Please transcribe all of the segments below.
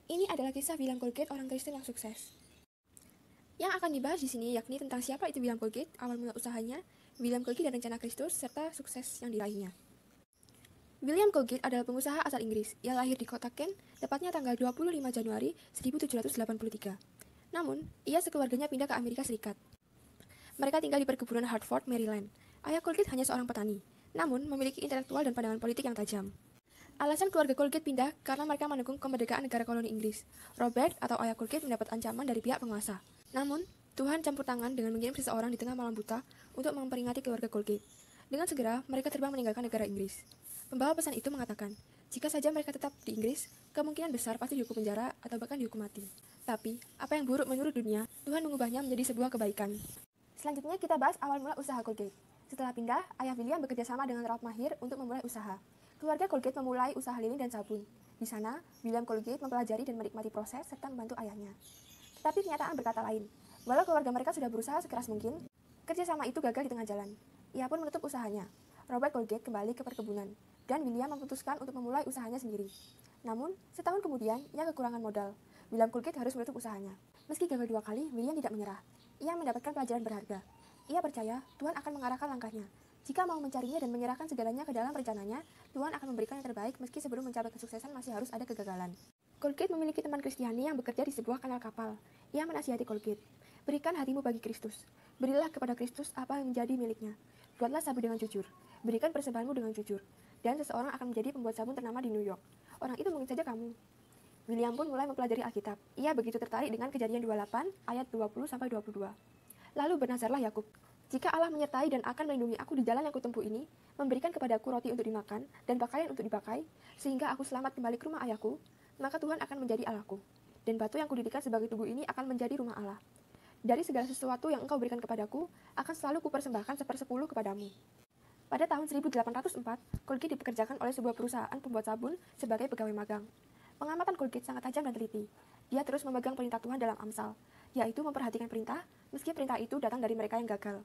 Ini adalah kisah William Colgate, orang Kristen yang sukses. Yang akan dibahas di sini yakni tentang siapa itu William Colgate, awal mula usahanya, William Colgate dan rencana Kristus, serta sukses yang diraihnya. William Colgate adalah pengusaha asal Inggris. Ia lahir di kota Kent, tepatnya tanggal 25 Januari 1783. Namun, ia sekeluarganya pindah ke Amerika Serikat. Mereka tinggal di perkebunan Hartford, Maryland. Ayah Colgate hanya seorang petani, namun memiliki intelektual dan pandangan politik yang tajam. Alasan keluarga Colgate pindah karena mereka mendukung kemerdekaan negara koloni Inggris. Robert atau ayah Colgate mendapat ancaman dari pihak penguasa. Namun, Tuhan campur tangan dengan mengirim seseorang di tengah malam buta untuk memperingati keluarga Colgate. Dengan segera, mereka terbang meninggalkan negara Inggris. Pembawa pesan itu mengatakan, jika saja mereka tetap di Inggris, kemungkinan besar pasti dihukum penjara atau bahkan dihukum mati. Tapi, apa yang buruk menurut dunia, Tuhan mengubahnya menjadi sebuah kebaikan. Selanjutnya kita bahas awal mula usaha Colgate. Setelah pindah, ayah William bekerja sama dengan Ralph Mahir untuk memulai usaha. Keluarga Colgate memulai usaha lilin dan sabun. Di sana, William Colgate mempelajari dan menikmati proses serta membantu ayahnya. Tetapi kenyataan berkata lain. Walau keluarga mereka sudah berusaha sekeras mungkin, kerjasama itu gagal di tengah jalan. Ia pun menutup usahanya. Robert Colgate kembali ke perkebunan, dan William memutuskan untuk memulai usahanya sendiri. Namun, setahun kemudian, ia kekurangan modal. William Colgate harus menutup usahanya. Meski gagal 2 kali, William tidak menyerah. Ia mendapatkan pelajaran berharga. Ia percaya Tuhan akan mengarahkan langkahnya. Jika mau mencarinya dan menyerahkan segalanya ke dalam rencananya, Tuhan akan memberikan yang terbaik meski sebelum mencapai kesuksesan masih harus ada kegagalan. Colgate memiliki teman Kristiani yang bekerja di sebuah kanal kapal. Ia menasihati Colgate, berikan hatimu bagi Kristus. Berilah kepada Kristus apa yang menjadi miliknya. Buatlah sabun dengan jujur. Berikan persembahanmu dengan jujur. Dan seseorang akan menjadi pembuat sabun ternama di New York. Orang itu mungkin saja kamu. William pun mulai mempelajari Alkitab. Ia begitu tertarik dengan Kejadian 28 ayat 20-22. Lalu bernazarlah Yakub, jika Allah menyertai dan akan melindungi aku di jalan yang kutempuh ini, memberikan kepadaku roti untuk dimakan dan pakaian untuk dipakai, sehingga aku selamat kembali ke rumah ayahku, maka Tuhan akan menjadi Allahku. Dan batu yang kudirikan sebagai tugu ini akan menjadi rumah Allah. Dari segala sesuatu yang engkau berikan kepadaku, akan selalu kupersembahkan 1/10 kepadamu. Pada tahun 1804, Colgate dipekerjakan oleh sebuah perusahaan pembuat sabun sebagai pegawai magang. Pengamatan Colgate sangat tajam dan teliti. Dia terus memegang perintah Tuhan dalam Amsal, yaitu memperhatikan perintah, meski perintah itu datang dari mereka yang gagal.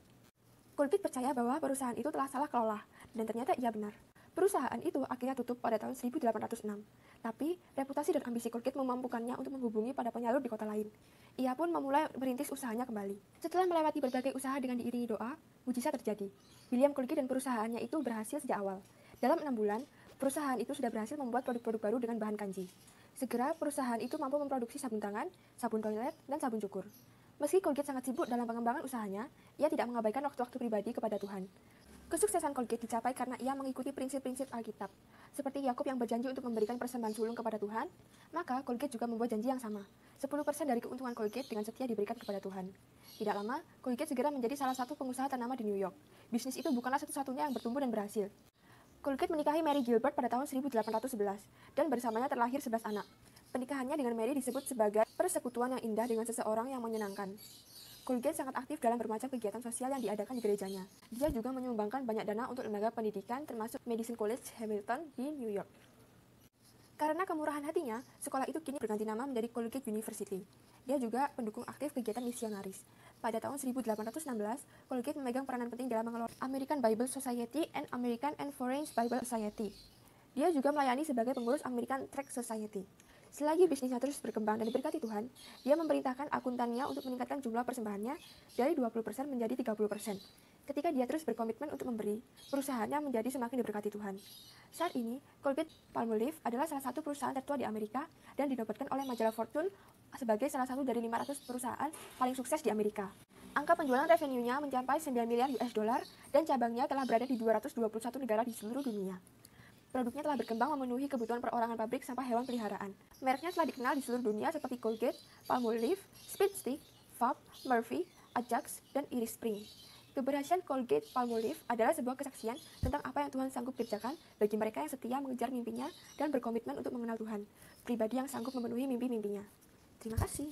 Colgate percaya bahwa perusahaan itu telah salah kelola, dan ternyata ia benar. Perusahaan itu akhirnya tutup pada tahun 1806. Tapi, reputasi dan ambisi Colgate memampukannya untuk menghubungi pada penyalur di kota lain. Ia pun memulai merintis usahanya kembali. Setelah melewati berbagai usaha dengan diiringi doa, mujizat terjadi. William Colgate dan perusahaannya itu berhasil sejak awal. Dalam 6 bulan, perusahaan itu sudah berhasil membuat produk-produk baru dengan bahan kanji. Segera, perusahaan itu mampu memproduksi sabun tangan, sabun toilet, dan sabun cukur. Meski Colgate sangat sibuk dalam pengembangan usahanya, ia tidak mengabaikan waktu-waktu pribadi kepada Tuhan. Kesuksesan Colgate dicapai karena ia mengikuti prinsip-prinsip Alkitab. Seperti Yakub yang berjanji untuk memberikan persembahan sulung kepada Tuhan, maka Colgate juga membuat janji yang sama. 10% dari keuntungan Colgate dengan setia diberikan kepada Tuhan. Tidak lama, Colgate segera menjadi salah satu pengusaha ternama di New York. Bisnis itu bukanlah satu-satunya yang bertumbuh dan berhasil. Colgate menikahi Mary Gilbert pada tahun 1811, dan bersamanya terlahir 11 anak. Pernikahannya dengan Mary disebut sebagai persekutuan yang indah dengan seseorang yang menyenangkan. Colgate sangat aktif dalam bermacam kegiatan sosial yang diadakan di gerejanya. Dia juga menyumbangkan banyak dana untuk lembaga pendidikan termasuk Madison College Hamilton di New York. Karena kemurahan hatinya, sekolah itu kini berganti nama menjadi Colgate University. Dia juga pendukung aktif kegiatan misionaris. Pada tahun 1816, Colgate memegang peranan penting dalam mengelola American Bible Society and American and Foreign Bible Society. Dia juga melayani sebagai pengurus American Tract Society. Selagi bisnisnya terus berkembang dan diberkati Tuhan, dia memerintahkan akuntannya untuk meningkatkan jumlah persembahannya dari 20% menjadi 30%. Ketika dia terus berkomitmen untuk memberi, perusahaannya menjadi semakin diberkati Tuhan. Saat ini, Colgate-Palmolive adalah salah satu perusahaan tertua di Amerika dan dinobatkan oleh majalah Fortune sebagai salah satu dari 500 perusahaan paling sukses di Amerika. Angka penjualan revenue-nya mencapai 9 miliar US dollar dan cabangnya telah berada di 221 negara di seluruh dunia. Produknya telah berkembang memenuhi kebutuhan perorangan pabrik sampai hewan peliharaan. Mereknya telah dikenal di seluruh dunia seperti Colgate, Palmolive, Speedstick, Fab, Murphy, Ajax, dan Irish Spring. Keberhasilan Colgate-Palmolive adalah sebuah kesaksian tentang apa yang Tuhan sanggup kerjakan bagi mereka yang setia mengejar mimpinya dan berkomitmen untuk mengenal Tuhan, pribadi yang sanggup memenuhi mimpi-mimpinya. Terima kasih.